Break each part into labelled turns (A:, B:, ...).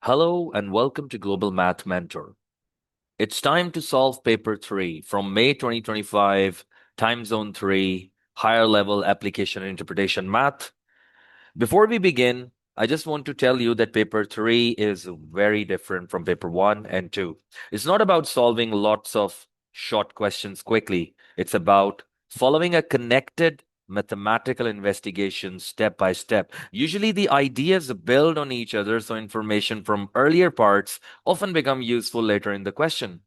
A: Hello and welcome to Global Math Mentor. It's time to solve paper 3 from May 2025, time zone 3, higher level application and interpretation math. Before we begin, I just want to tell you that paper 3 is very different from paper 1 and 2. It's not about solving lots of short questions quickly. It's about following a connected mathematical investigation step by step. Usually the ideas build on each other, so information from earlier parts often become useful later in the question.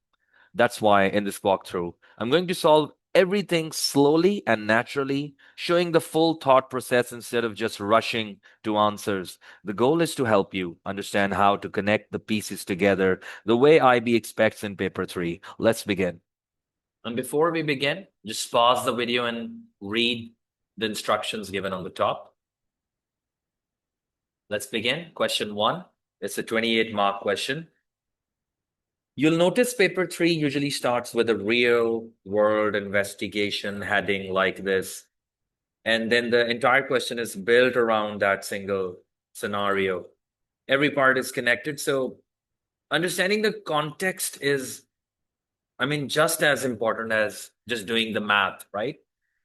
A: That's why in this walkthrough, I'm going to solve everything slowly and naturally, showing the full thought process instead of just rushing to answers. The goal is to help you understand how to connect the pieces together the way IB expects in paper 3. Let's begin. And before we begin, just pause the video and read the instructions given on the top. Let's begin. Question 1. It's a 28-mark question. You'll notice paper 3 usually starts with a real world investigation heading like this. And then the entire question is built around that single scenario. Every part is connected. So understanding the context is, just as important as just doing the math, right?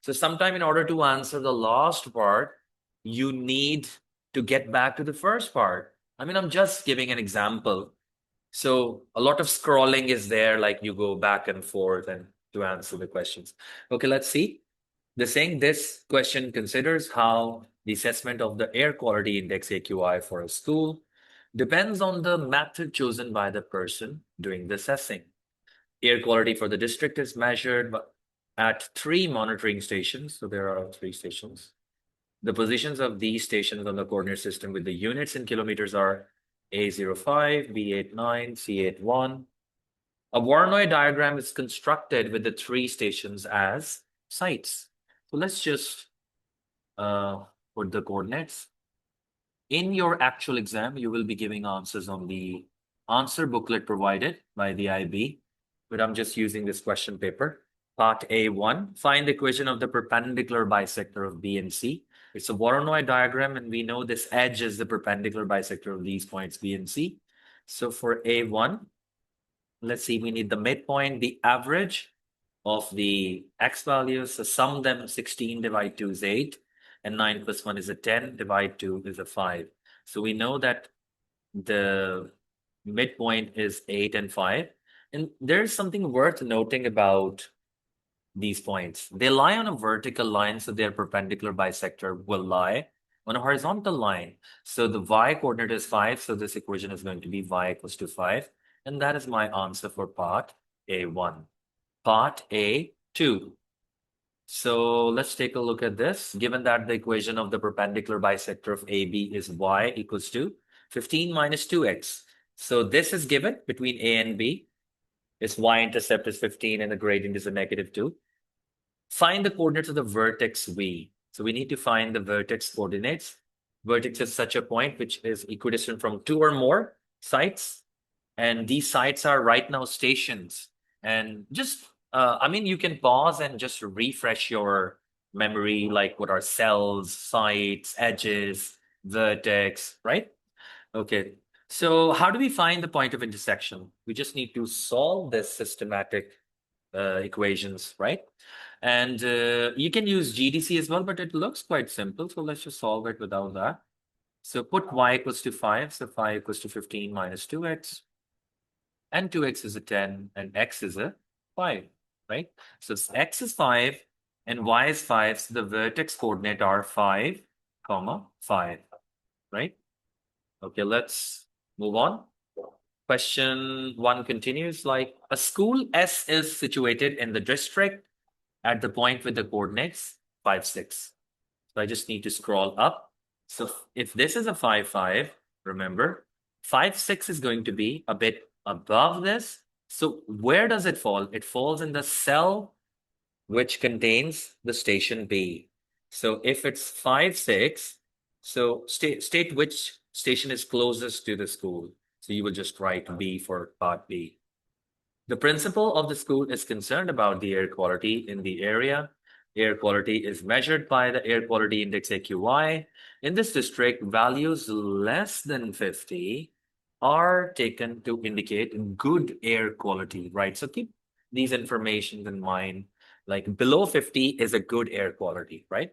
A: So sometime in order to answer the last part, you need to get back to the first part. I'm just giving an example. So a lot of scrolling is there, like you go back and forth and to answer the questions. Okay, let's see. They're saying this question considers how the assessment of the air quality index AQI for a school depends on the method chosen by the person doing the assessing. Air quality for the district is measured at 3 monitoring stations. So there are 3 stations. The positions of these stations on the coordinate system with the units in kilometers are A05, B89, C81. A Voronoi diagram is constructed with the 3 stations as sites. So let's just put the coordinates. In your actual exam, you will be giving answers on the answer booklet provided by the IB, but I'm just using this question paper. Part A1, find the equation of the perpendicular bisector of B and C. It's a Voronoi diagram, and we know this edge is the perpendicular bisector of these points B and C. So for A1, let's see, we need the midpoint, the average of the x values. So sum them, 16 divide 2 is 8, and 9 plus 1 is a 10, divide 2 is a 5. So we know that the midpoint is 8 and 5. And there's something worth noting about these points. They lie on a vertical line, so their perpendicular bisector will lie on a horizontal line. So the y coordinate is 5, so this equation is going to be y equals to 5. And that is my answer for part A1. Part A2. So let's take a look at this. Given that the equation of the perpendicular bisector of AB is y equals to 15 minus 2x. So this is given between A and B. Its y-intercept is 15 and the gradient is a negative 2. Find the coordinates of the vertex V. So we need to find the vertex coordinates. Vertex is such a point which is equidistant from 2 or more sites. And these sites are right now stations. And just, you can pause and just refresh your memory, like what are cells, sites, edges, vertex, right? Okay. So how do we find the point of intersection? We just need to solve this systematic equations, right? And you can use GDC as well, but it looks quite simple. So let's just solve it without that. So put y equals to 5. So 5 equals to 15 minus 2x. And 2x is a 10 and x is a 5, right? So x is 5 and y is 5. So the vertex coordinate are 5, comma 5, right? Okay, let's move on. Question 1 continues like a school S is situated in the district at the point with the coordinates 5, 6. So I just need to scroll up. So if this is a 5, 5, remember, 5, 6 is going to be a bit above this. So where does it fall? It falls in the cell which contains the station B. So if it's 5, 6, so state which station is closest to the school. So you will just write B for part B. The principal of the school is concerned about the air quality in the area. Air quality is measured by the air quality index AQI. In this district, values less than 50 are taken to indicate good air quality, right? So keep these informations in mind. Like below 50 is a good air quality, right?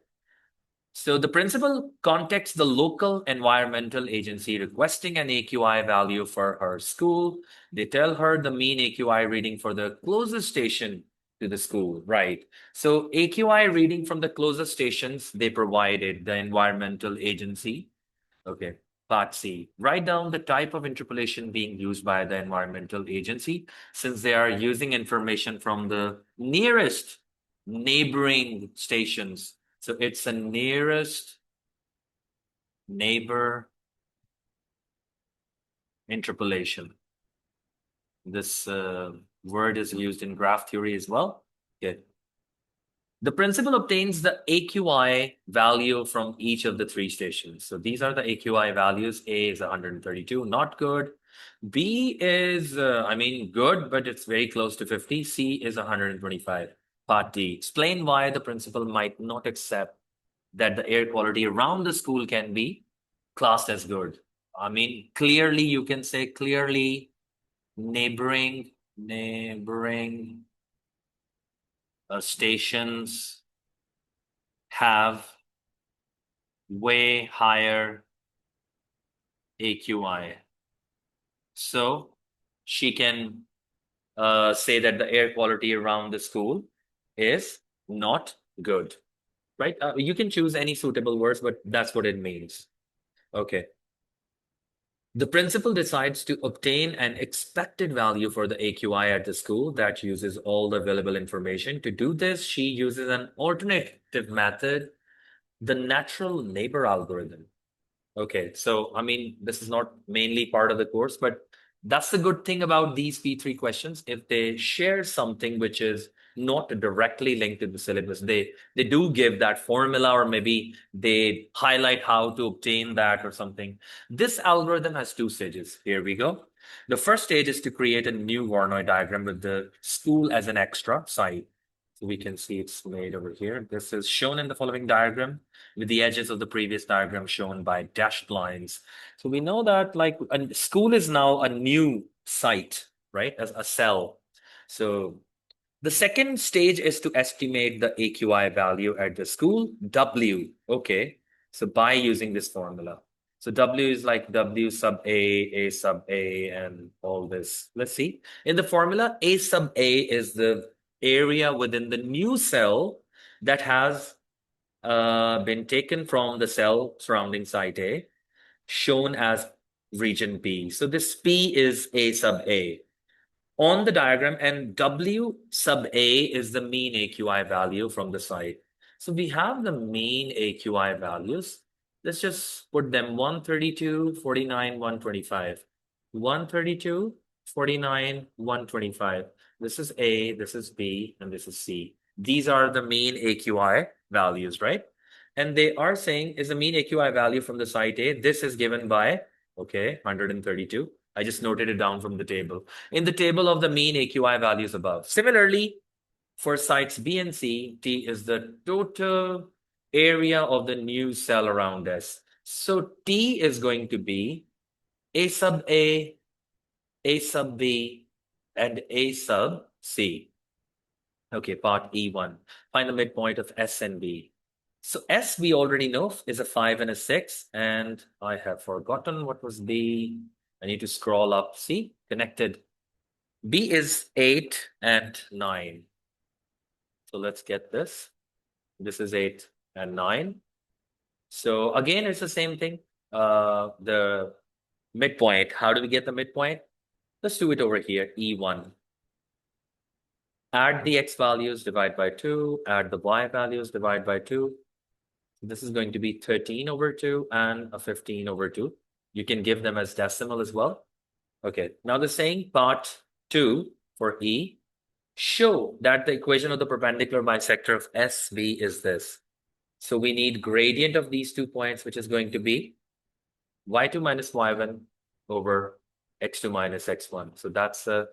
A: So the principal contacts the local environmental agency requesting an AQI value for her school. They tell her the mean AQI reading for the closest station to the school, right? So AQI reading from the closest stations, they provided the environmental agency. Okay. Part C, write down the type of interpolation being used by the environmental agency since they are using information from the nearest neighboring stations. So it's a nearest neighbor interpolation. This word is used in graph theory as well. Okay. The principal obtains the AQI value from each of the three stations. So these are the AQI values. A is 132, not good. B is, good, but it's very close to 50. C is 125. Part D, explain why the principal might not accept that the air quality around the school can be classed as good. Clearly, you can say clearly neighboring stations have way higher AQI. So she can say that the air quality around the school is not good, right? You can choose any suitable words, but that's what it means. Okay. The principal decides to obtain an expected value for the AQI at the school that uses all the available information. To do this, she uses an alternative method, the natural neighbor algorithm. Okay, so this is not mainly part of the course, but that's the good thing about these P3 questions. If they share something which is not directly linked to the syllabus, they do give that formula, or maybe they highlight how to obtain that or something. This algorithm has two stages. Here we go. The first stage is to create a new Voronoi diagram with the school as an extra site. So we can see it's made over here. This is shown in the following diagram, with the edges of the previous diagram shown by dashed lines. So we know that like a school is now a new site, right? As a cell. So the second stage is to estimate the AQI value at the school, W. Okay. So by using this formula. So W is like W sub A sub A, and all this. Let's see. In the formula, A sub A is the area within the new cell that has been taken from the cell surrounding site A, shown as region B. So this P is A sub A on the diagram, and W sub A is the mean AQI value from the site. So we have the mean AQI values. Let's just put them 132, 49, 125. 132, 49, 125. This is A, this is B, and this is C. These are the mean AQI values, right? And they are saying is the mean AQI value from the site A. This is given by, okay, 132. I just noted it down from the table. In the table of the mean AQI values above. Similarly, for sites B and C, T is the total area of the new cell around S. So T is going to be A sub A sub B, and A sub C. Okay, part E1. Find the midpoint of S and B. So S we already know is a 5 and a 6, and I have forgotten what was B. I need to scroll up. See, connected. B is 8 and 9. So let's get this. This is 8 and 9. So again, it's the same thing. The midpoint. How do we get the midpoint? Let's do it over here, E1. Add the X values, divide by 2. Add the Y values, divide by 2. This is going to be 13 over 2 and a 15 over 2. You can give them as decimal as well. Okay, now the saying part 2 for E, show that the equation of the perpendicular bisector of SV is this. So we need gradient of these 2 points, which is going to be y2 minus y1 over x2 minus x1. So that's a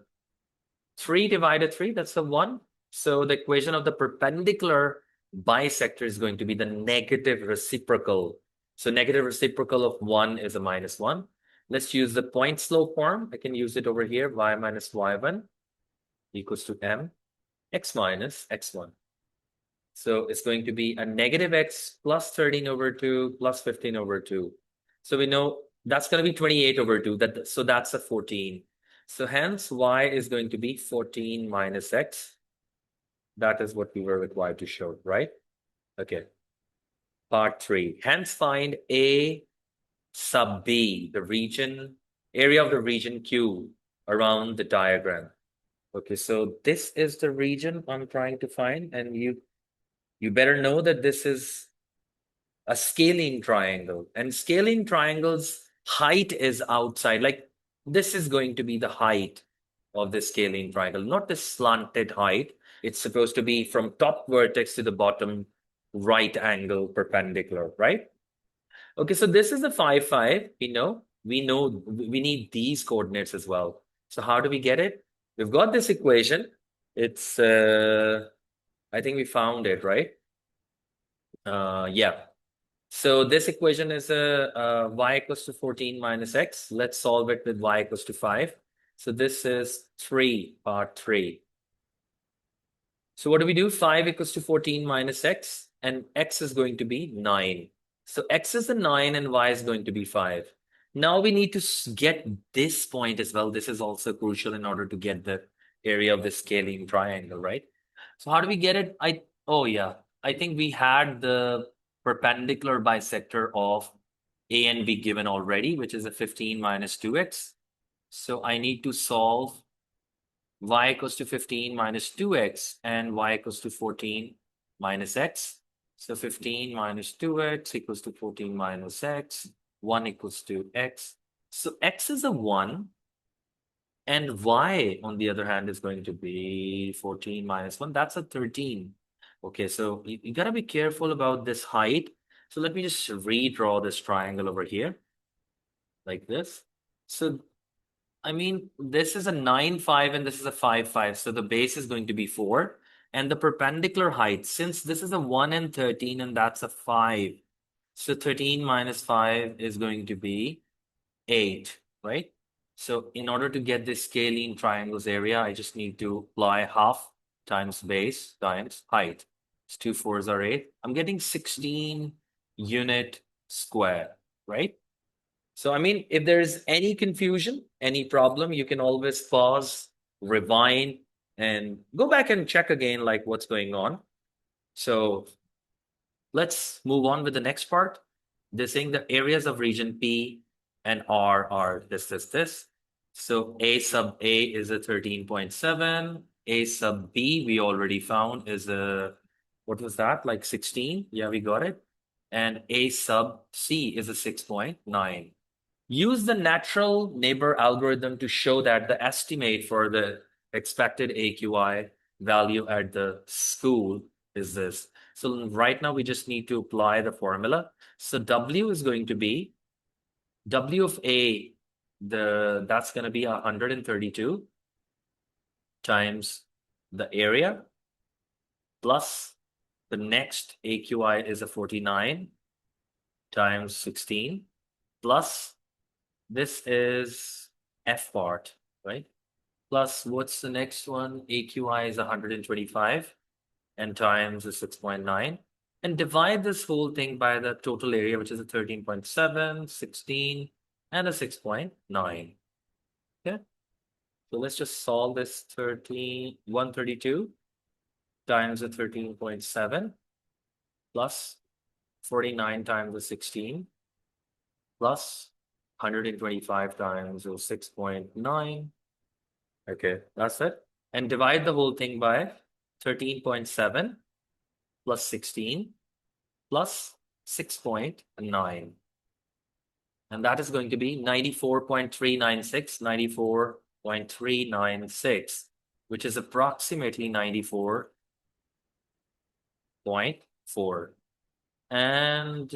A: 3 divided 3, that's a 1. So the equation of the perpendicular bisector is going to be the negative reciprocal. So negative reciprocal of 1 is a minus 1. Let's use the point slope form. I can use it over here. Y minus y1 equals to m x minus x1. So it's going to be a negative x plus 13 over 2 plus 15 over 2. So we know that's going to be 28 over 2. So that's a 14. So hence y is going to be 14 minus x. That is what we were required to show, right? Okay. Part 3. Hence find A sub B, the area of the region Q around the diagram. Okay, so this is the region I'm trying to find, and you better know that this is a scaling triangle, and scaling triangles height is outside. Like this is going to be the height of the scaling triangle, not the slanted height. It's supposed to be from top vertex to the bottom right angle perpendicular, right? Okay, so this is the 5, 5. We need these coordinates as well. So how do we get it? We've got this equation. It's I think we found it, right? Yeah. So this equation is y equals to 14 minus x. Let's solve it with y equals to 5. So this is 3, part 3. So what do we do? 5 equals to 14 minus x, and x is going to be 9. So x is the 9 and y is going to be 5. Now we need to get this point as well. This is also crucial in order to get the area of the scaling triangle, right? So how do we get it? Oh yeah, I think we had the perpendicular bisector of A and B given already, which is a 15 minus 2x. So I need to solve y equals to 15 minus 2x and y equals to 14 minus x. So 15 minus 2x equals to 14 minus x, 1 equals to x. So x is a 1, and y, on the other hand, is going to be 14 minus 1. That's a 13. Okay, so you gotta be careful about this height. So let me just redraw this triangle over here, like this. So I mean, this is a 9, 5, and this is a 5, 5. So the base is going to be 4. And the perpendicular height, since this is a 1 and 13, and that's a 5. So 13 minus 5 is going to be 8, right? So in order to get this scalene triangle's area, I just need to apply half times base times height. It's 2 4s are 8. I'm getting 16 unit square, right? So, I mean, if there's any confusion, any problem, you can always pause, rewind, and go back and check again, like what's going on. So let's move on with the next part. They're saying the areas of region P and R are this. So A sub A is a 13.7. A sub B, we already found, is a, what was that, like 16? Yeah, we got it. And A sub C is a 6.9. Use the natural neighbor algorithm to show that the estimate for the expected AQI value at the school is this. So right now we just need to apply the formula. So W is going to be W of A, that's going to be 132 times the area plus the next AQI is a 49 times 16 plus this is F part, right? Plus, what's the next one? AQI is 125 and times is 6.9. And divide this whole thing by the total area, which is a 13.7, 16, and a 6.9. Okay. So let's just solve this 132 times the 13.7 plus 49 times the 16 plus 125 times 6.9. Okay, that's it. And divide the whole thing by 13.7 plus 16 plus 6.9. And that is going to be 94.396, 94.396, which is approximately 94.4. And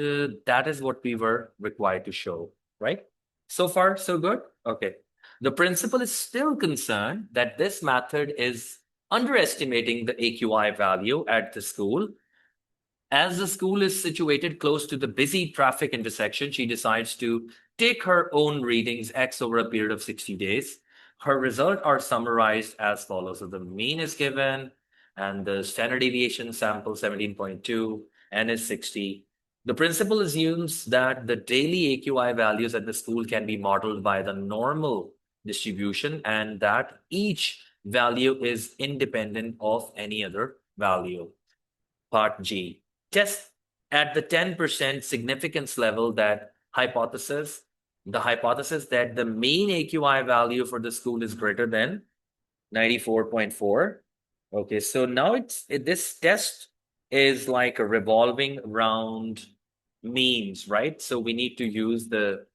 A: that is what we were required to show, right? So far, so good? Okay. The principal is still concerned that this method is underestimating the AQI value at the school As the school is situated close to the busy traffic intersection, she decides to take her own readings X over a period of 60 days. Her results are summarized as follows. So the mean is given, and the standard deviation sample 17.2, N is 60. The principal assumes that the daily AQI values at the school can be modeled by the normal distribution and that each value is independent of any other value. Part G, test at the 10% significance level that the hypothesis that the mean AQI value for the school is greater than 94.4. Okay, so now this test is like a revolving around means, right? So we need to use the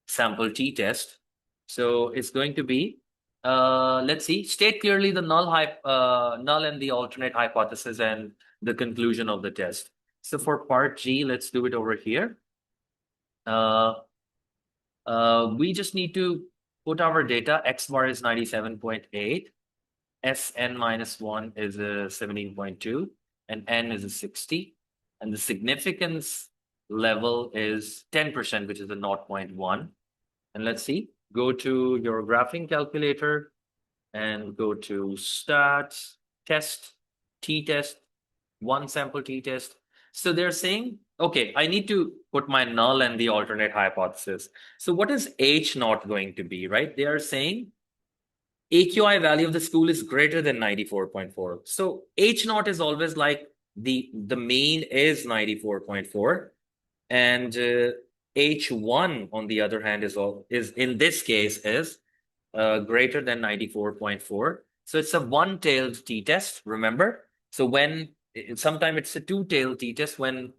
A: sample t-test. So it's going to be, let's see, state clearly the null and the alternate hypothesis and the conclusion of the test. So for part G, let's do it over here. We just need to put our data. X bar is 97.8. Sn minus 1 is a 17.2 and n is a 60. And the significance level is 10%, which is a 0.1. And let's see, go to your graphing calculator and go to stats, test, t-test, one sample t-test. So they're saying, okay, I need to put my null and the alternate hypothesis. So what is H naught going to be, right? They are saying AQI value of the school is greater than 94.4. So H naught is always like the mean is 94.4, and H1 on the other hand is in this case is greater than 94.4. So it's a one-tailed t-test, remember? So when sometimes it's a two-tailed t-test when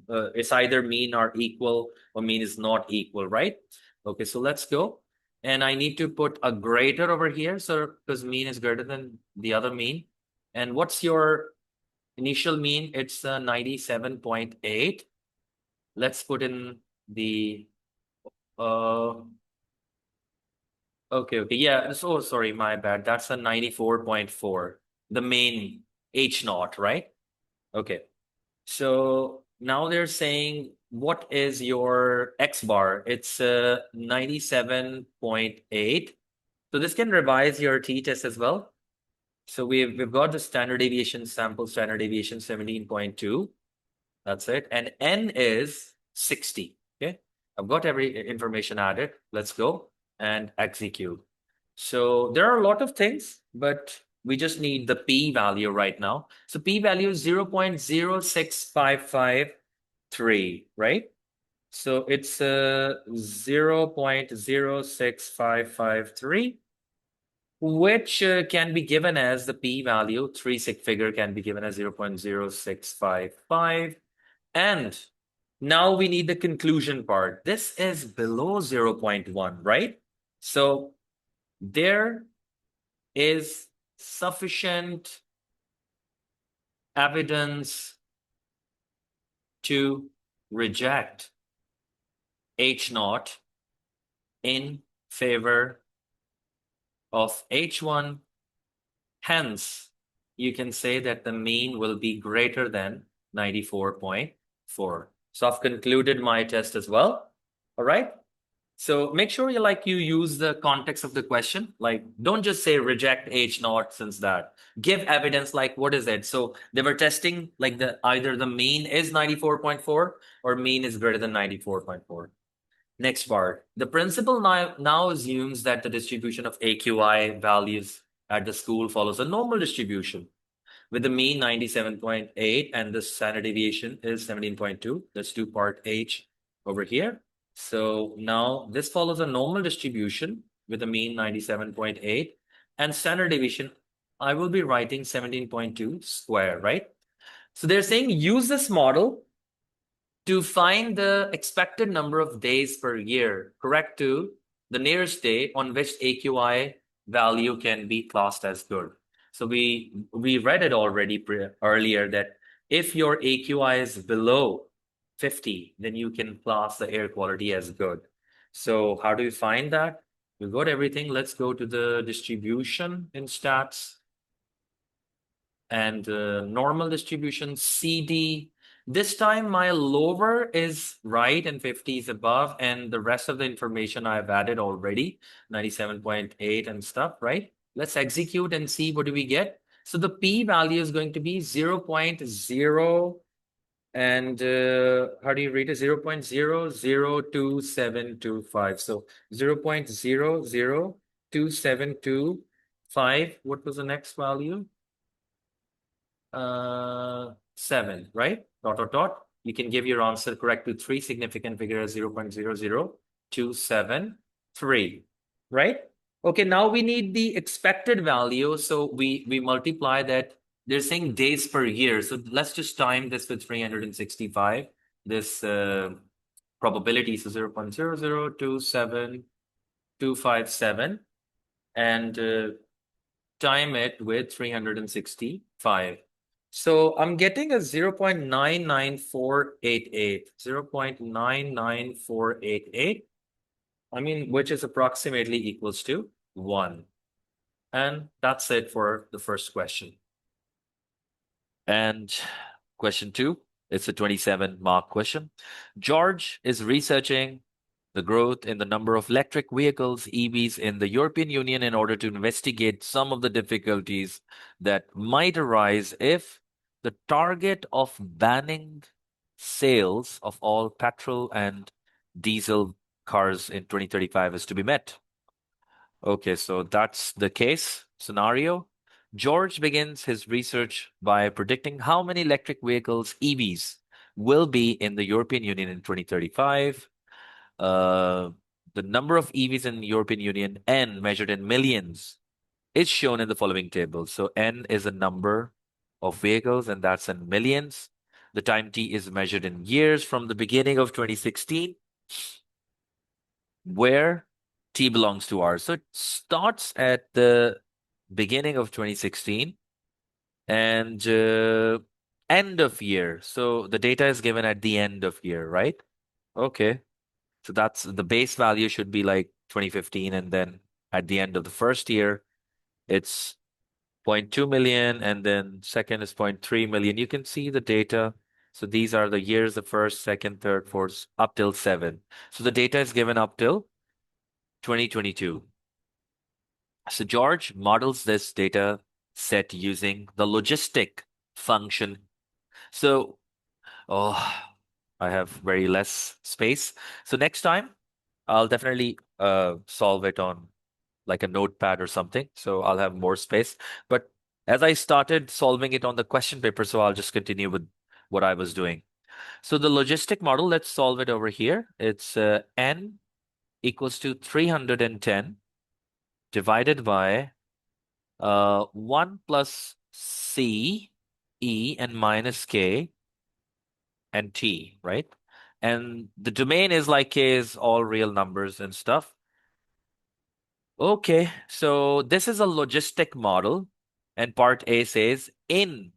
A: it's either mean are equal or mean is not equal, right? Okay, so let's go. And I need to put a greater over here, so because mean is greater than the other mean. And what's your initial mean? It's 97.8. Let's put in the okay, yeah. So sorry, my bad. That's a 94.4, the main H naught, right? Okay. So now they're saying, what is your X bar? It's 97.8. So this can revise your t-test as well. So we've got the standard deviation sample, standard deviation 17.2. That's it. And N is 60. Okay. I've got every information added. Let's go and execute. So there are a lot of things, but we just need the P value right now. So P value is 0.06553, right? So it's 0.06553, which can be given as the P value, three sig figure can be given as 0.0655. And now we need the conclusion part. This is below 0.1, right? So there is sufficient evidence to reject H naught in favor of H1. Hence, you can say that the mean will be greater than 94.4. So I've concluded my test as well. All right. So make sure you use the context of the question. Like, don't just say reject H naught since that. Give evidence like what is it? So they were testing like either the mean is 94.4 or mean is greater than 94.4. Next part. The principal now assumes that the distribution of AQI values at the school follows a normal distribution with the mean 97.8 and the standard deviation is 17.2. Let's do part H over here. So now this follows a normal distribution with a mean 97.8 and standard deviation. I will be writing 17.2 square, right? So they're saying use this model to find the expected number of days per year, correct to the nearest day on which AQI value can be classed as good. So we read it already earlier that if your AQI is below 50, then you can class the air quality as good. So how do you find that? We've got everything. Let's go to the distribution in stats and normal distribution CD. This time my lower is right and 50 is above, and the rest of the information I've added already, 97.8 and stuff, right? Let's execute and see what do we get. So the P value is going to be 0.0 and how do you read it? 0.002725. So 0.00275. What was the next value? 7, right? Dot, dot, dot. You can give your answer correct to three significant figures, 0.00273, right? Okay, now we need the expected value. So we multiply that. They're saying days per year. So let's just time this with 365. This probability is 0.0027257 and time it with 365. So I'm getting a 0.99488, 0.99488. I mean, which is approximately equals to 1. And that's it for the first question. And question 2, it's a 27-mark question. George is researching the growth in the number of electric vehicles, EVs, in the European Union in order to investigate some of the difficulties that might arise if the target of banning sales of all petrol and diesel cars in 2035 is to be met. Okay, so that's the case scenario. George begins his research by predicting how many electric vehicles, EVs, will be in the European Union in 2035. The number of EVs in the European Union, N, measured in millions, is shown in the following table. So N is a number of vehicles, and that's in millions. The time T is measured in years from the beginning of 2016, where T belongs to R. So it starts at the beginning of 2016 and end of year. So the data is given at the end of year, right? Okay. So that's the base value should be like 2015. And then at the end of the first year, it's 0.2 million. And then second is 0.3 million. You can see the data. So these are the years, the first, second, third, fourth, up till 7. So the data is given up till 2022. So George models this data set using the logistic function. So, oh, I have very less space. So next time, I'll definitely solve it on like a notepad or something. So I'll have more space. But as I started solving it on the question paper, so I'll just continue with what I was doing. So the logistic model, let's solve it over here. It's N equals to 310 divided by 1 plus C, E, and minus K and T, right? And the domain is like K is all real numbers and stuff. Okay, so this is a logistic model, and part A says, in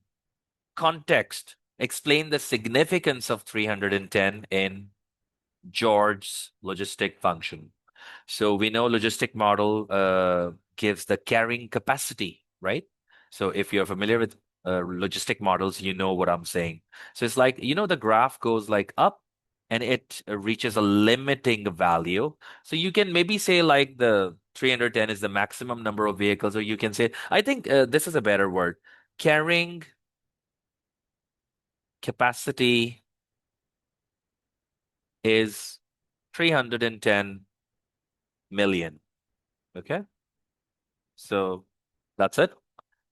A: context, explain the significance of 310 in George's logistic function. So we know logistic model gives the carrying capacity, right? So if you're familiar with logistic models, you know what I'm saying. So it's like, the graph goes like up and it reaches a limiting value. So you can maybe say like the 310 is the maximum number of vehicles, or you can say, I think this is a better word, carrying capacity is 310 million. Okay. So that's it.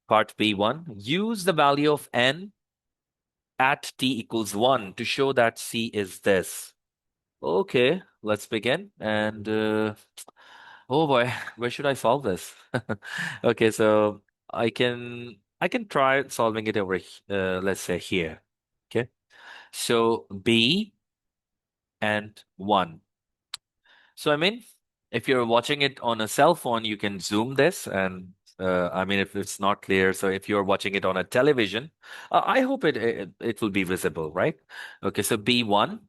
A: Part B1, use the value of n at t equals 1 to show that C is this. Okay, let's begin. And oh boy, where should I solve this? Okay, so I can try solving it over let's say here. Okay. So B and 1. So I mean, if you're watching it on a cell phone, you can zoom this, and I mean, if it's not clear, so if you're watching it on a television, I hope it will be visible, right? Okay, so B1,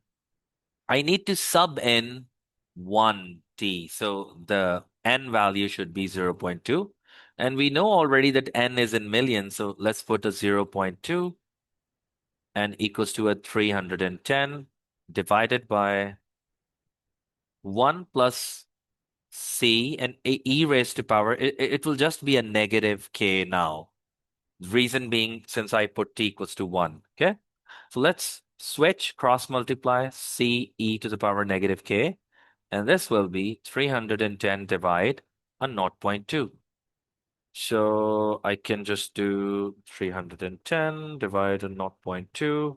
A: I need to sub in 1t. So the n value should be 0.2. And we know already that n is in millions, so let's put a 0.2 and equals to a 310 divided by 1 plus c and e raised to power. It will just be a negative k now. Reason being, since I put t equals to 1. Okay. So let's switch, cross multiply c e to the power negative k. And this will be 310 divide a 0.2. So I can just do 310 divide a 0.2.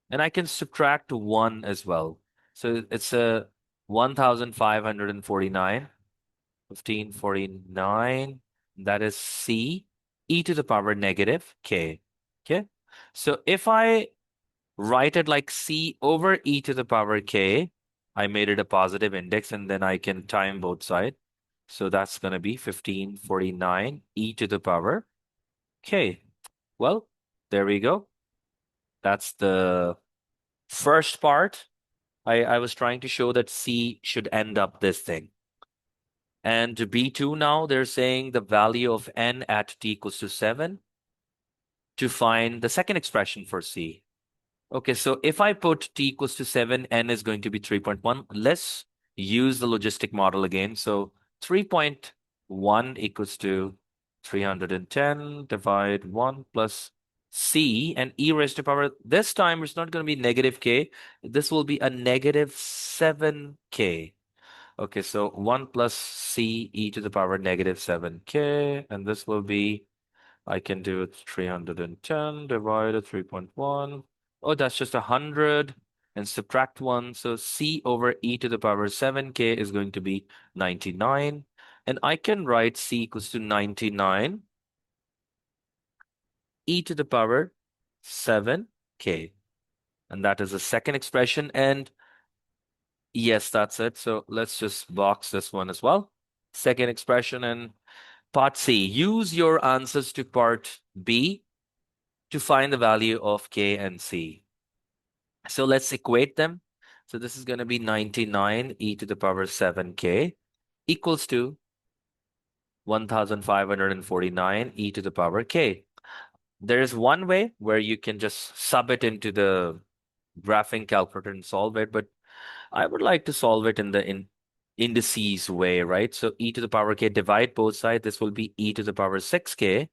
A: And I can subtract 1 as well. So it's a 1,549. 1549. That is c e to the power negative k. Okay. So if I write it like c over e to the power k, I made it a positive index and then I can time both sides. So that's going to be 1549 e to the power k. Well, there we go. That's the first part. I was trying to show that c should end up this thing. And to B2 now, they're saying the value of n at t equals to 7 to find the second expression for c. Okay, so if I put t equals to 7, n is going to be 3.1. Let's use the logistic model again. So 3.1 equals to 310 divide 1 plus c and e raised to power. This time it's not going to be negative k. This will be a negative 7k. Okay, so 1 plus c e to the power negative 7k, and this will be, I can do it 310 divided 3.1. Oh, that's just 100 and subtract 1. So c over e to the power 7k is going to be 99. And I can write c equals to 99 e to the power 7k. And that is the second expression. And yes, that's it. So let's just box this one as well. Second expression and part C. Use your answers to part B to find the value of K and C. So let's equate them. So this is going to be 99 e to the power 7K equals to 1,549 e to the power K. There is one way where you can just sub it into the graphing calculator and solve it, but I would like to solve it in the indices way, right? So e to the power k, divide both sides. This will be e to the power 6k.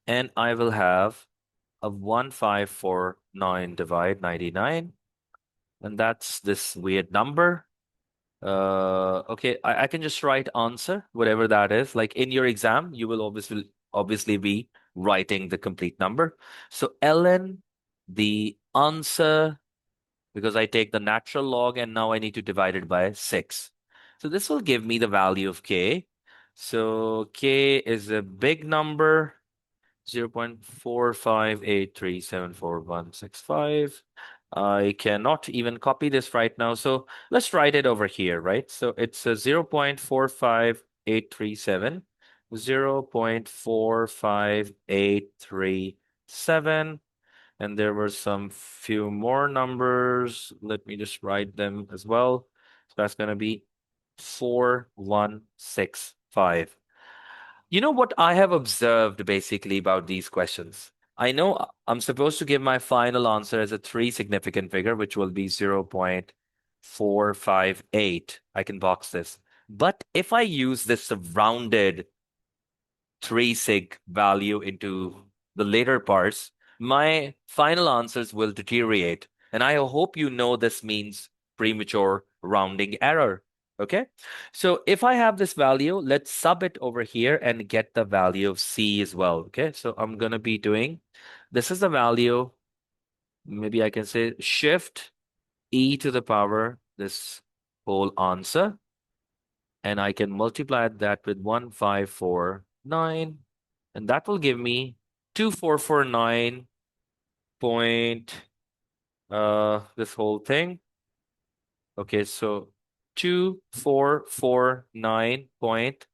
A: And I will have a 1,549 divide 99. And that's this weird number. Okay, I can just write answer, whatever that is. Like in your exam, you will obviously be writing the complete number. So ln, the answer, because I take the natural log and now I need to divide it by 6. So this will give me the value of k. So k is a big number, 0.458374165. I cannot even copy this right now. So let's write it over here, right? So it's a 0.45837, 0.45837. And there were some few more numbers. Let me just write them as well. So that's going to be 4165. You know what I have observed basically about these questions? I know I'm supposed to give my final answer as a three significant figure, which will be 0.458. I can box this. But if I use this rounded 3 sig value into the later parts, my final answers will deteriorate. And I hope you know this means premature rounding error. Okay. So if I have this value, let's sub it over here and get the value of C as well. Okay. So I'm going to be doing, this is the value. Maybe I can say shift e to the power, this whole answer. And I can multiply that with 1,549. And that will give me 2,449 point, this whole thing. Okay, so 2,449 point,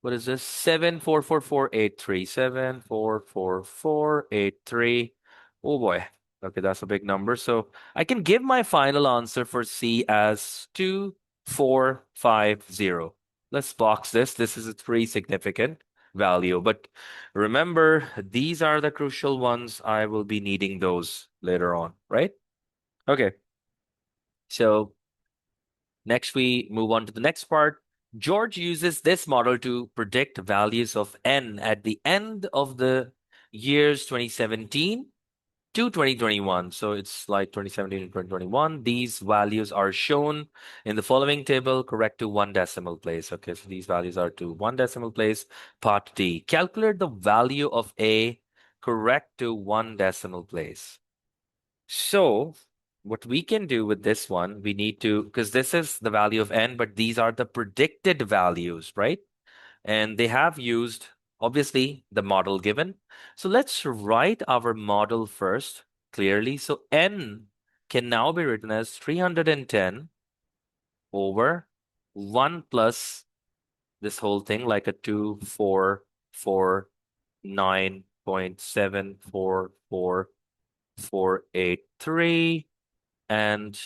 A: what is this? 7,44483. 7,44483. Oh boy. Okay, that's a big number. So I can give my final answer for C as 2,450. Let's box this. This is a 3 significant. value. But remember, these are the crucial ones. I will be needing those later on, right? Okay. So next, we move on to the next part. George uses this model to predict values of n at the end of the years 2017 to 2021. So it's like 2017 to 2021. These values are shown in the following table, correct to one decimal place. Okay, so these values are to one decimal place. Part D, calculate the value of A correct to one decimal place. So what we can do with this one, we need to, because this is the value of n, but these are the predicted values, right? And they have used, obviously, the model given. So let's write our model first clearly. So n can now be written as 310 over 1 plus this whole thing, like a 244.7448483 and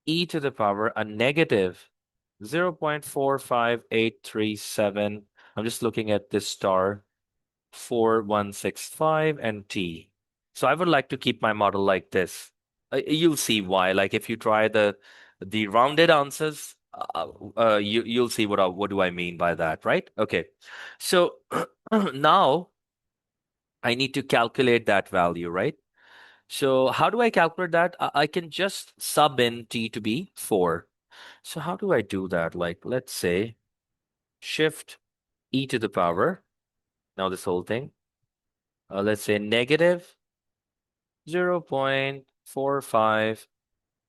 A: e to the power a negative 0.45837. I'm just looking at this star 4165 and t. So I would like to keep my model like this. You'll see why. Like if you try the rounded answers, you'll see what do I mean by that, right? Okay. So now I need to calculate that value, right? So how do I calculate that? I can just sub in t to be 4. So how do I do that? Like, let's say shift e to the power. Now this whole thing. Let's say negative 0.45.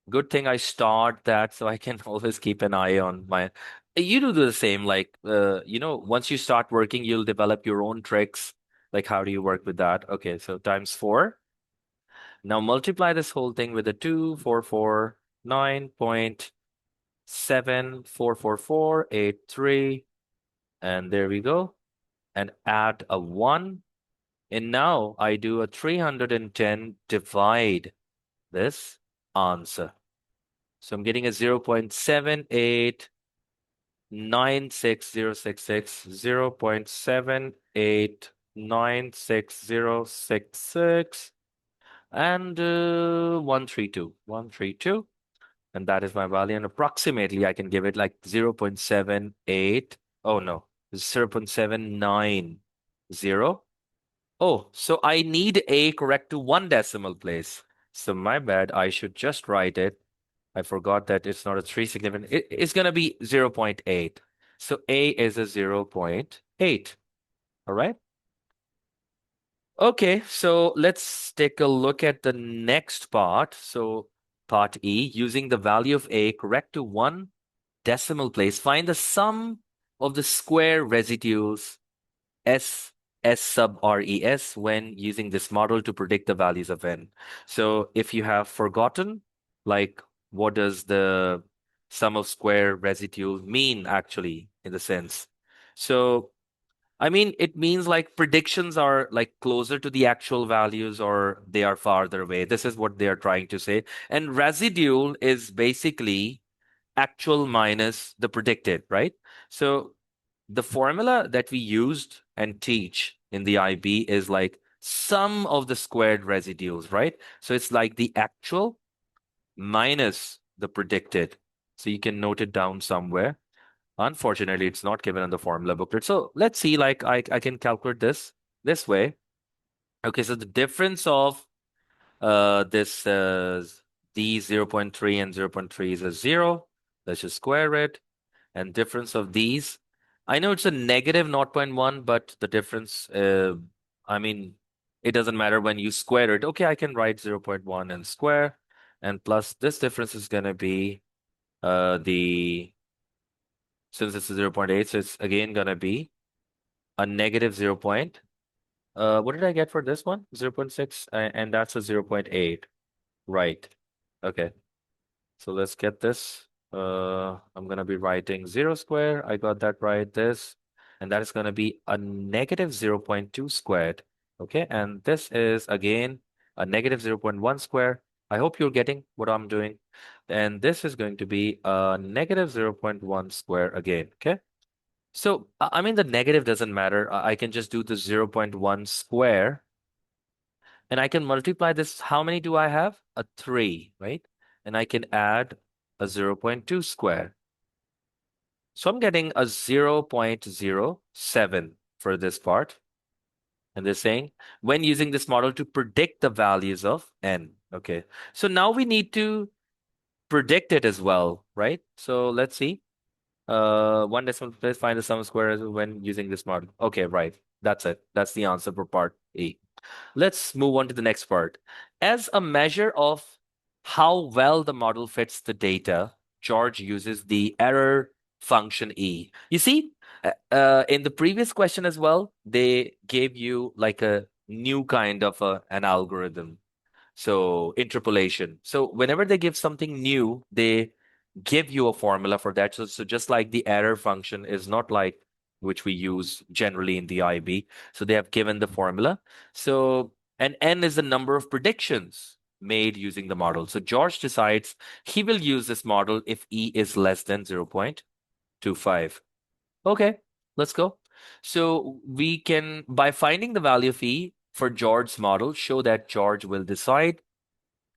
A: Good thing I start that so I can always keep an eye on my. You do the same. Like, once you start working, you'll develop your own tricks. Like, how do you work with that? Okay, so times 4. Now multiply this whole thing with a 2,449.74448.3. And there we go. And add a 1. And now I do a 310 divide this answer. So I'm getting a 0.789666, 0.789666, and 132, 132. And that is my value. And approximately, I can give it like 0.78. Oh, no, 0.790. Oh, so I need A correct to one decimal place. So my bad, I should just write it. I forgot that it's not a three significant. It's going to be 0.8. So A is a 0.8. All right. Okay, so let's take a look at the next part. So part E, using the value of A correct to one decimal place, find the sum of the square residues S S sub RES when using this model to predict the values of n. So if you have forgotten, like what does the sum of square residue mean actually in the sense? So I mean, it means like predictions are like closer to the actual values or they are farther away. This is what they are trying to say. And residual is basically actual minus the predicted, right? So the formula that we used and teach in the IB is like sum of the squared residuals, right? So it's like the actual minus the predicted. So you can note it down somewhere. Unfortunately, it's not given in the formula booklet. So let's see, like I can calculate this way. Okay, so the difference of this D 0.3 and 0.3 is a 0. Let's just square it. And difference of these, I know it's a negative 0.1, but the difference, I mean, it doesn't matter when you square it. Okay, I can write 0.1 and square. And plus this difference is going to be since it's a 0.8, so it's again going to be a negative 0. What did I get for this one? 0.6, and that's a 0.8. Right. Okay. So let's get this. I'm gonna be writing 0 square. I got that right. This, and that is gonna be a negative 0.2 squared. Okay, and this is again a negative 0.1 square. I hope you're getting what I'm doing. And this is going to be a negative 0.1 square again. Okay. So, I mean, the negative doesn't matter. I can just do the 0.1 square and I can multiply this. How many do I have? A 3, right? And I can add a 0.2 square. So I'm getting a 0.07 for this part. And they're saying when using this model to predict the values of n. Okay. So now we need to predict it as well, right? So let's see. One decimal place, find the sum of squares when using this model. Okay, right. That's it. That's the answer for part A. Let's move on to the next part. As a measure of how well the model fits the data, George uses the error function E. You see, in the previous question as well, they gave you like a new kind of an algorithm. So interpolation. So whenever they give something new, they give you a formula for that. So just like the error function is not like which we use generally in the IB. So they have given the formula. So and n is the number of predictions made using the model. So George decides he will use this model if e is less than 0.25. Okay, let's go. So we can, by finding the value of e for George's model, show that George will decide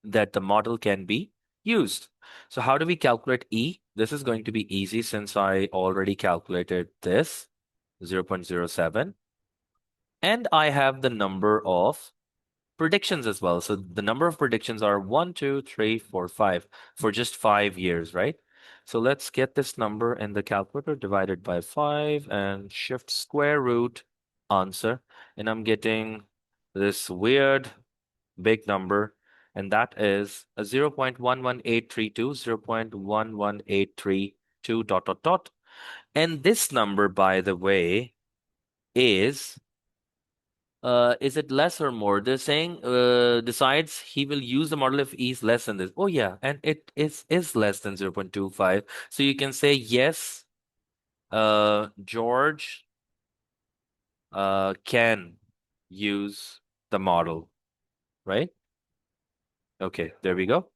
A: that the model can be used. So how do we calculate E? This is going to be easy since I already calculated this 0.07. And I have the number of predictions as well. So the number of predictions are 1, 2, 3, 4, 5 for just 5 years, right? So let's get this number in the calculator divided by 5 and shift square root answer. And I'm getting this weird big number, and that is a 0.11832, 0.11832 dot dot dot. And this number, by the way, is it less or more? They're saying decides he will use the model if e is less than this. Oh yeah, and it is less than 0.25. So you can say yes, George can use the model, right? Okay, there we go.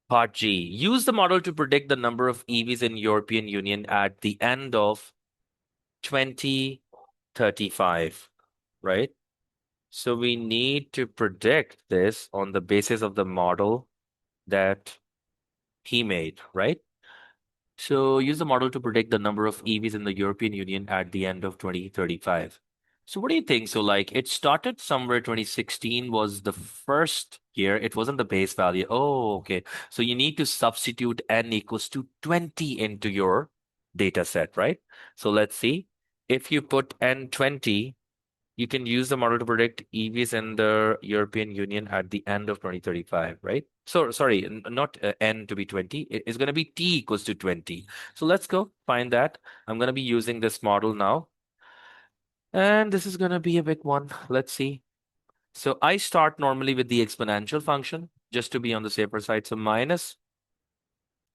A: Part G. Use the model to predict the number of EVs in European Union at the end of 2035, right? So we need to predict this on the basis of the model that he made, right? So use the model to predict the number of EVs in the European Union at the end of 2035. So what do you think? So like it started somewhere 2016 was the first year. It wasn't the base value. Oh, okay. So you need to substitute n equals to 20 into your data set, right? So let's see. If you put n 20, you can use the model to predict EVs in the European Union at the end of 2035, right? So sorry, not N to be 20. It's going to be T equals to 20. So let's go find that. I'm going to be using this model now. And this is going to be a big one. Let's see. So I start normally with the exponential function just to be on the safer side. So minus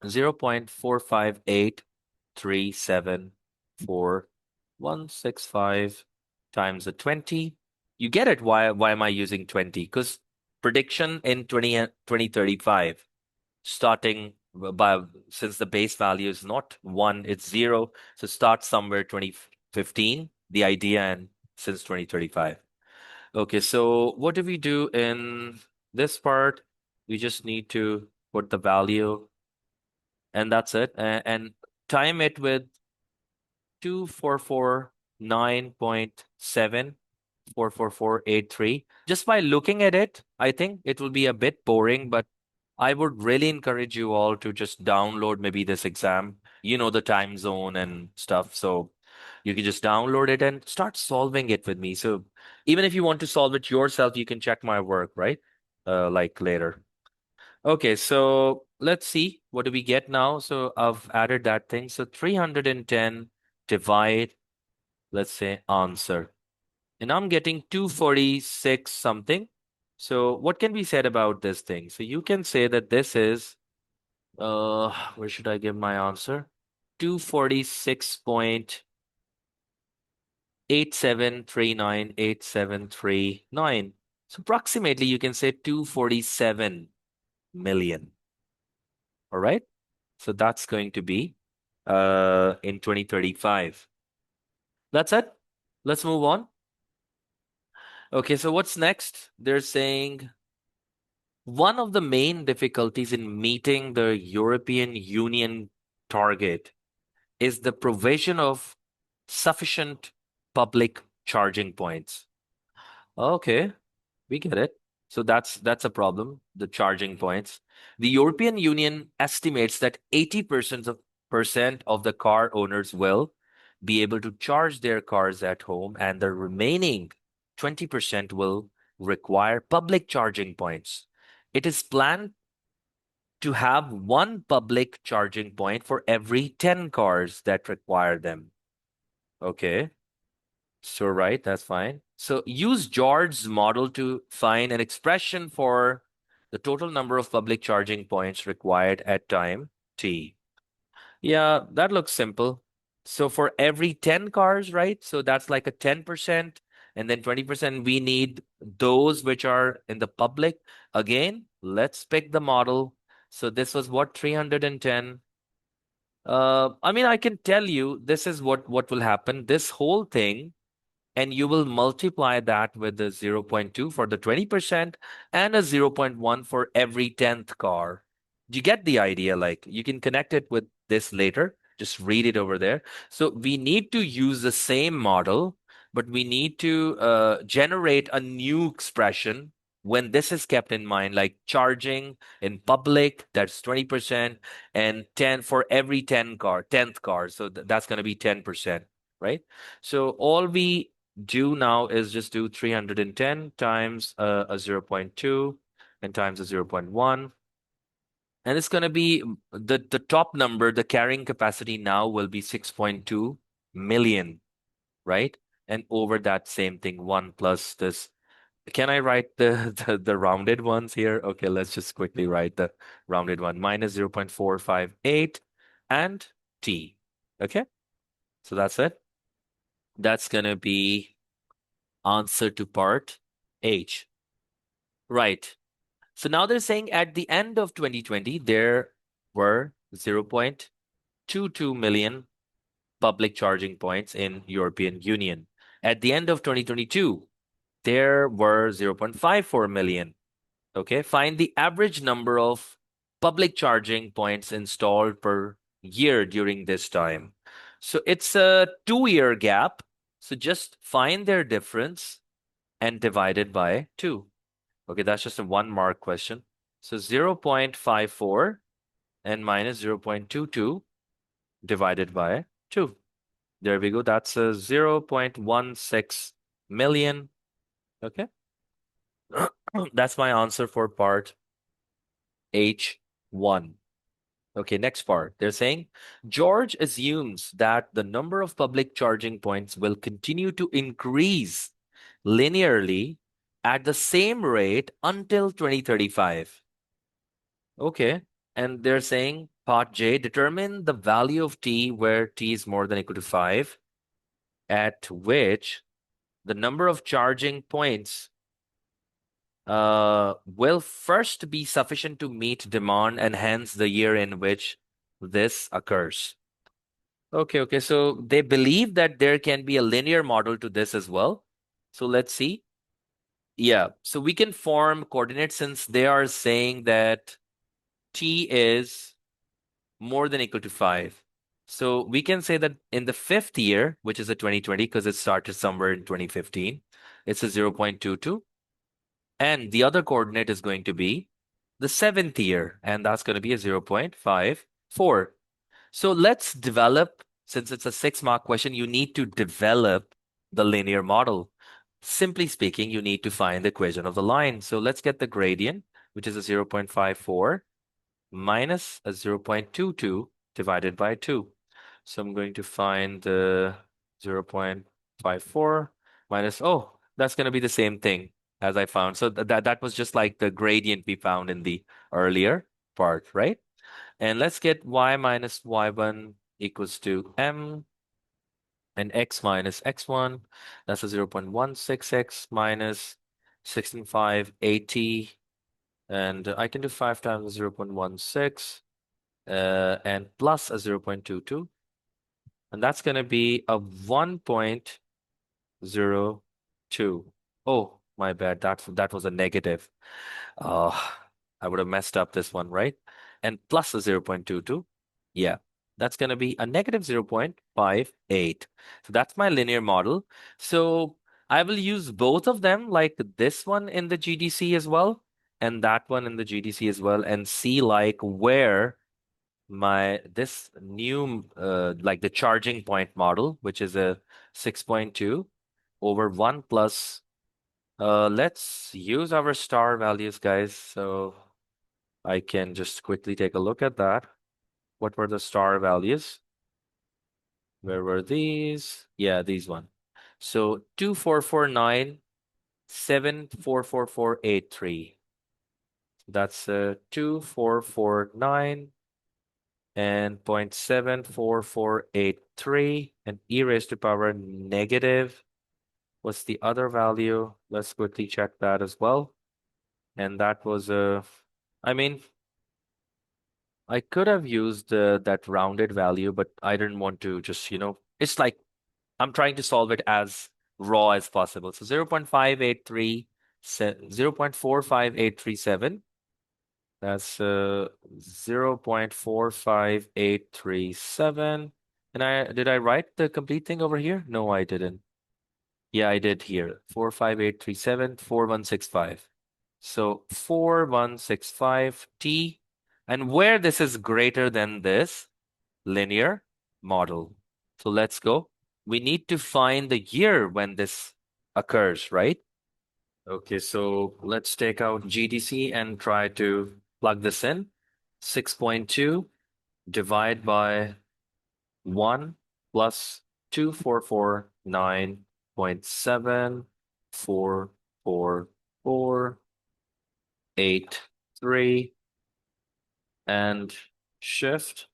A: 0.458374165 times the 20. You get it. Why am I using 20? Because prediction in 2035, starting by since the base value is not 1, it's 0. So start somewhere 2015, the idea, and since 2035. Okay, so what do we do in this part? We just need to put the value and that's it. And time it with 2449.7 44483. Just by looking at it, I think it will be a bit boring, but I would really encourage you all to just download maybe this exam, the time zone and stuff. So you can just download it and start solving it with me. So even if you want to solve it yourself, you can check my work, right? Like later. Okay, so let's see. What do we get now? So I've added that thing. So 310 divide, let's say answer. And I'm getting 246 something. So what can be said about this thing? So you can say that this is, where should I give my answer? 246.87398739. So approximately you can say 247 million. All right. So that's going to be in 2035. That's it. Let's move on. Okay, so what's next? They're saying one of the main difficulties in meeting the European Union target is the provision of sufficient public charging points. Okay, we get it. So that's a problem, the charging points. The European Union estimates that 80% of the car owners will be able to charge their cars at home, and the remaining 20% will require public charging points. It is planned to have one public charging point for every 10 cars that require them. Okay. So, right, that's fine. So, use George's model to find an expression for the total number of public charging points required at time t. Yeah, that looks simple. So, for every 10 cars, right? So, that's like a 10%, and then 20%, we need those which are in the public. Again, let's pick the model. So, this was what, 310? I mean, I can tell you this is what will happen. This whole thing, and you will multiply that with the 0.2 for the 20% and a 0.1 for every 10th car. Do you get the idea? Like you can connect it with this later. Just read it over there. So we need to use the same model, but we need to generate a new expression when this is kept in mind, like charging in public, that's 20%, and 10 for every 10th car. So that's going to be 10%, right? So all we do now is just do 310 times a 0.2 and times a 0.1. And it's going to be the top number, the carrying capacity now will be 6.2 million, right? And over that same thing, 1 plus this. Can I write the rounded ones here? Okay, let's just quickly write the rounded one. Minus 0.458 and t. Okay, so that's it. That's going to be answer to part H. Right. So now they're saying at the end of 2020, there were 0.22 million public charging points in European Union. At the end of 2022, there were 0.54 million. Okay, find the average number of public charging points installed per year during this time. So it's a 2-year gap. So just find their difference and divide it by 2. Okay, that's just a 1 mark question. So 0.54 and minus 0.22 divided by 2. There we go. That's a 0.16 million. Okay. That's my answer for part H1. Okay, next part. They're saying George assumes that the number of public charging points will continue to increase linearly at the same rate until 2035. Okay. And they're saying part J, determine the value of t where t is more than or equal to 5, at which the number of charging points will first be sufficient to meet demand and hence the year in which this occurs. Okay. So they believe that there can be a linear model to this as well. So let's see. Yeah. So we can form coordinates since they are saying that t is more than or equal to 5. So we can say that in the 5th year, which is a 2020, because it started somewhere in 2015, it's a 0.22. And the other coordinate is going to be the 7th year, and that's going to be a 0.54. So let's develop, since it's a 6-mark question, you need to develop the linear model. Simply speaking, you need to find the equation of the line. So let's get the gradient, which is a 0.54 minus a 0.22 divided by 2. So I'm going to find the 0.54 minus, oh, that's going to be the same thing as I found. So that was just like the gradient we found in the earlier part, right? And let's get y minus y1 equals to m and x minus x1. That's a 0.16x minus 16.580. And I can do 5 times 0.16 and plus a 0.22. And that's going to be a 1.02. Oh, my bad. That was a negative. Uh, I would have messed up this one, right? And plus a 0.22. Yeah, that's going to be a negative 0.58. So that's my linear model. So I will use both of them, like this one in the GDC as well, and that one in the GDC as well, and see like where my this new like the charging point model, which is a 6.2 over 1 plus let's use our star values, guys. So I can just quickly take a look at that. What were the star values? Where were these? Yeah, these one. So 2449 7448483. That's 2449 and 0.74483 and e raised to power negative. What's the other value? Let's quickly check that as well. And that was I mean, I could have used that rounded value, but I didn't want to just, it's like I'm trying to solve it as raw as possible. So 0.583, 0.45837. That's 0.45837. And did I write the complete thing over here? No, I didn't. Yeah, I did here. 45837 4165. So 4165 T. And where this is greater than this linear model. So let's go. We need to find the year when this occurs, right? Okay, so let's take out GDC and try to plug this in. 6.2 divide by 1 plus 2449.744483 and shift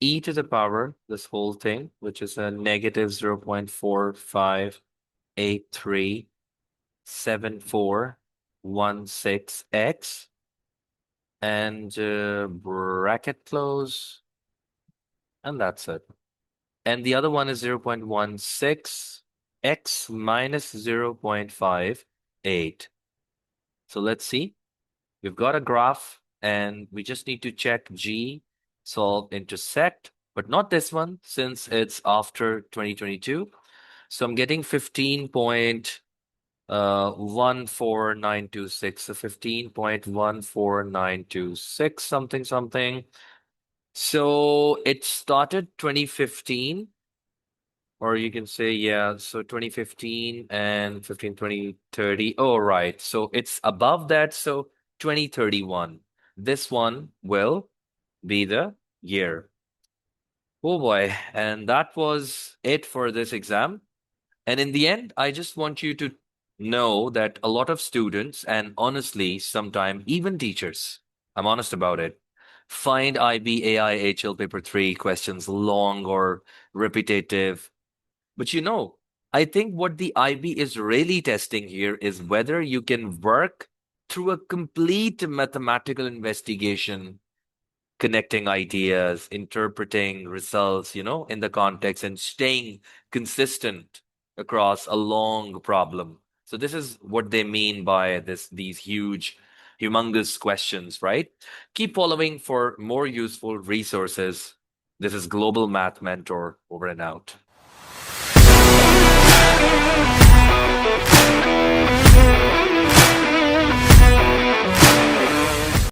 A: e to the power, this whole thing, which is a negative 0.45837416x and bracket close, and that's it. And the other one is 0.16 x minus 0.58. So let's see. We've got a graph and we just need to check G, solve intersect, but not this one since it's after 2022. So I'm getting 15.14926, so 15.14926 something something. So it started 2015, or you can say, yeah, so 2015 and 15, 2030. Oh, right. So it's above that. So 2031. This one will be the year. Oh boy. And that was it for this exam. And in the end, I just want you to know that a lot of students, and honestly, sometimes even teachers, I'm honest about it, find IB AI HL paper 3 questions long or repetitive. But I think what the IB is really testing here is whether you can work through a complete mathematical investigation, connecting ideas, interpreting results, in the context and staying consistent across a long problem. So this is what they mean by these huge, humongous questions, right? Keep following for more useful resources. This is Global Math Mentor over and out.